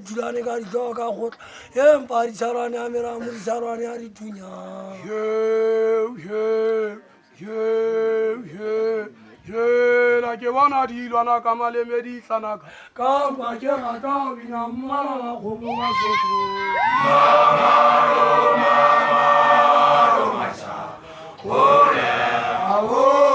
Julane gari joga khot em pari sarane amera muri sarane ari dunya la ke wana di lwana kamale medi sana ka ba ke ga ta bina mala la go mo ma soto mama macha ole awo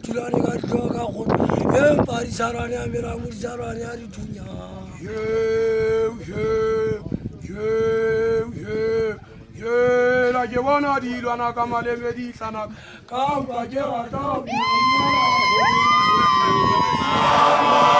Julane gari joga khot em pari sarane amera muri sarane ari dunya la ke wana di lwana kamale medi sana ka ba ke ga ta bina mala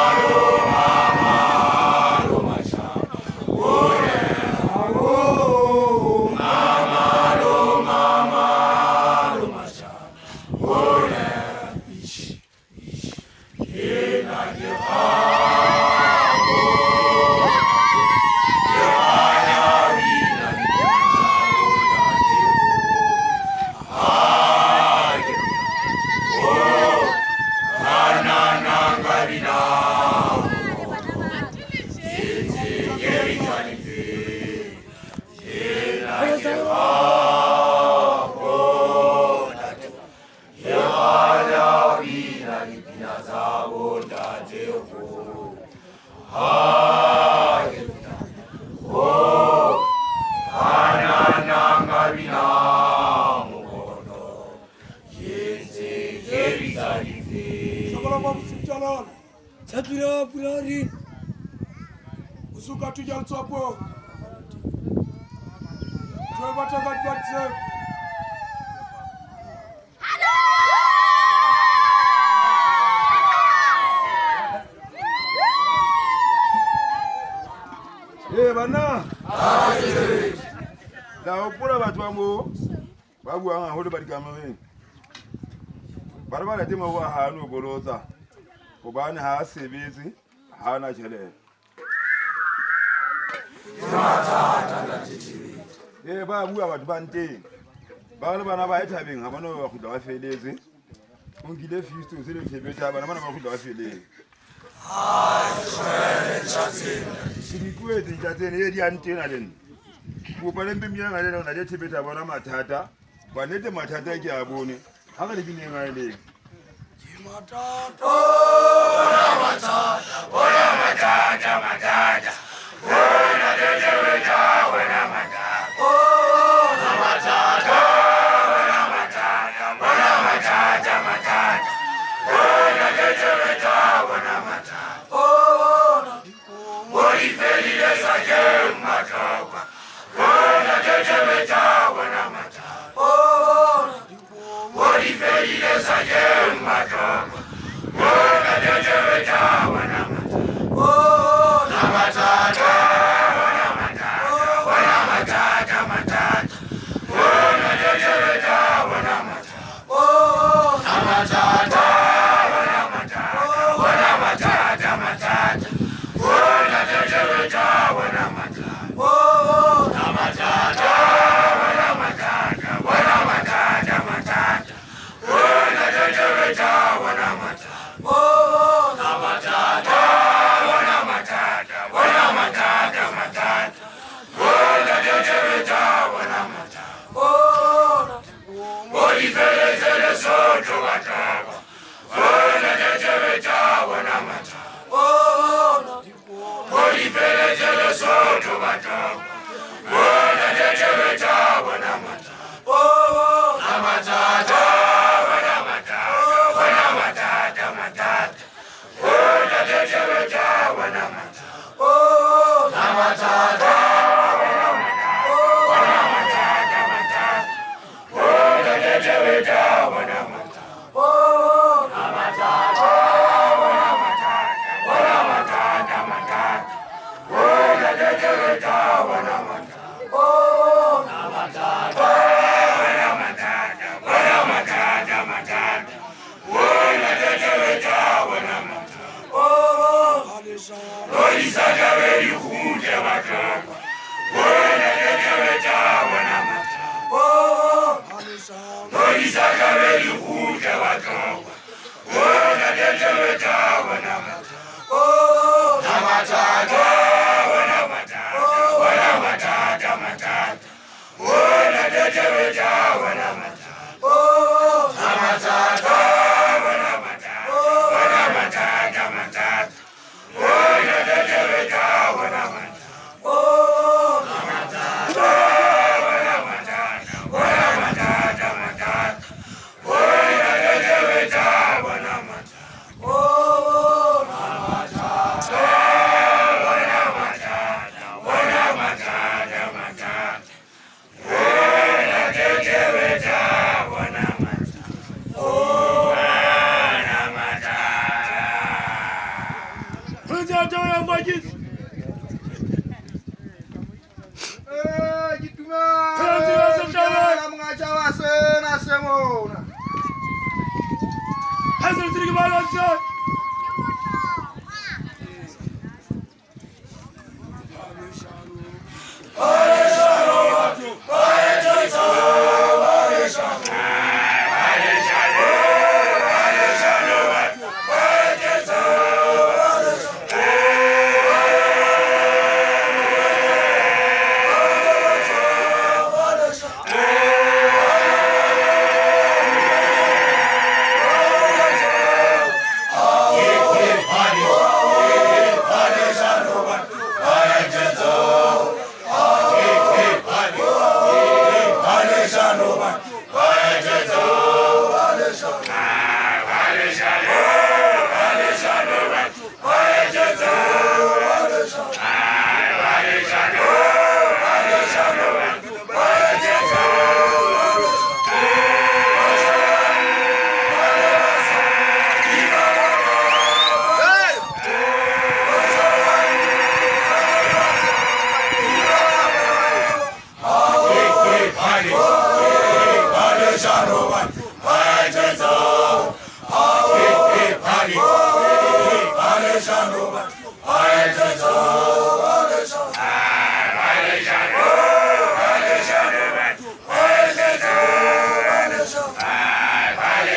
Sapira pulari usuka tujal tsopo twa bata batse bana la opura batho ba mo ba buang haholo ba dikameng ba re ba late mo wa hano bolotsa gobane ha a sebetse ha ana tšhelete ba bua batho ba nteng ba le bana ba e thabeng ga bana ba khutla ba feletse o nkile fisto se le sebetsa bana ba khutla ba feletse Sirikuwe tšhatsene ye di antena le nna kopa le mpemileng a lena o na le thebetsa bona mathata ba nete mathata ke a bone ga ga le ke neng a e leng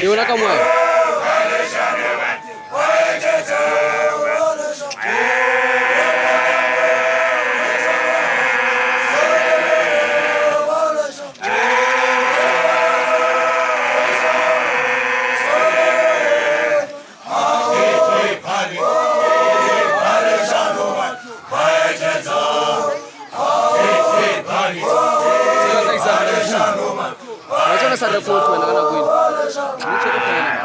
Yuna kamu ay. Macam mana report tu nak aku ini? Ini cakap apa?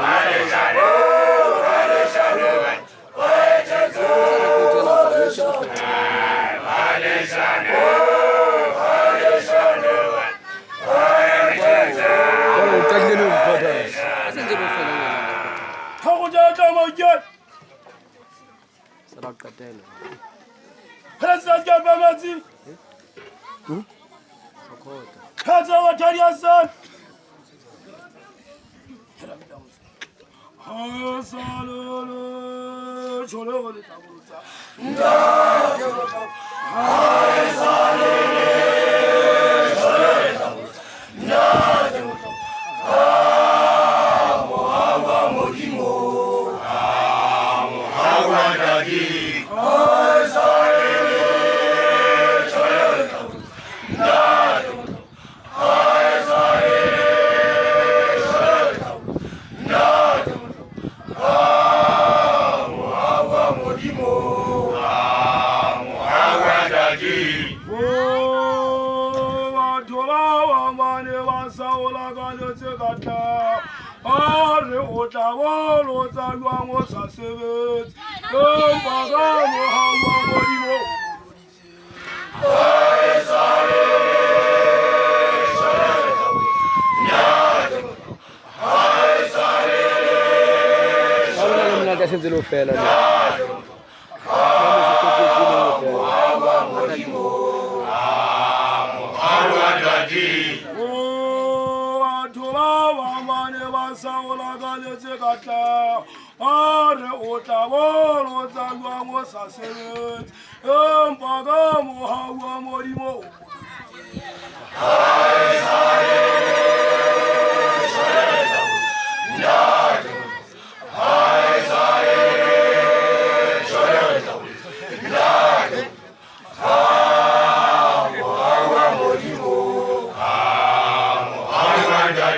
No!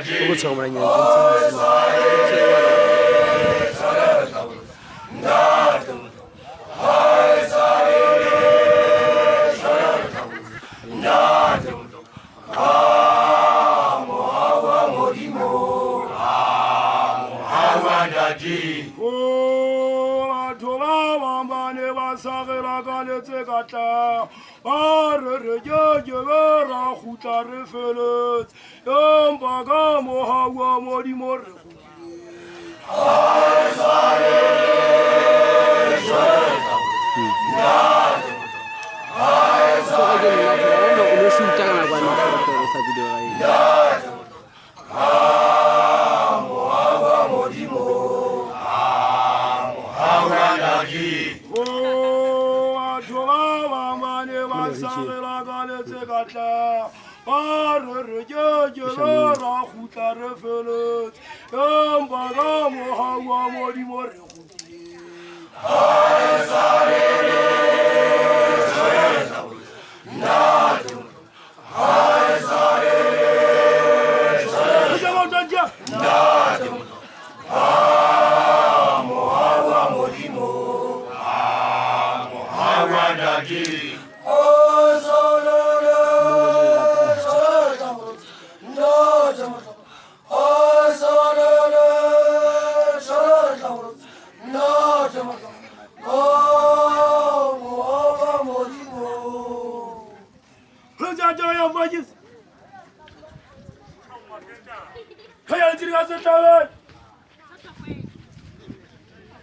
ukuthi ngomanye nje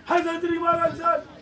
Hazır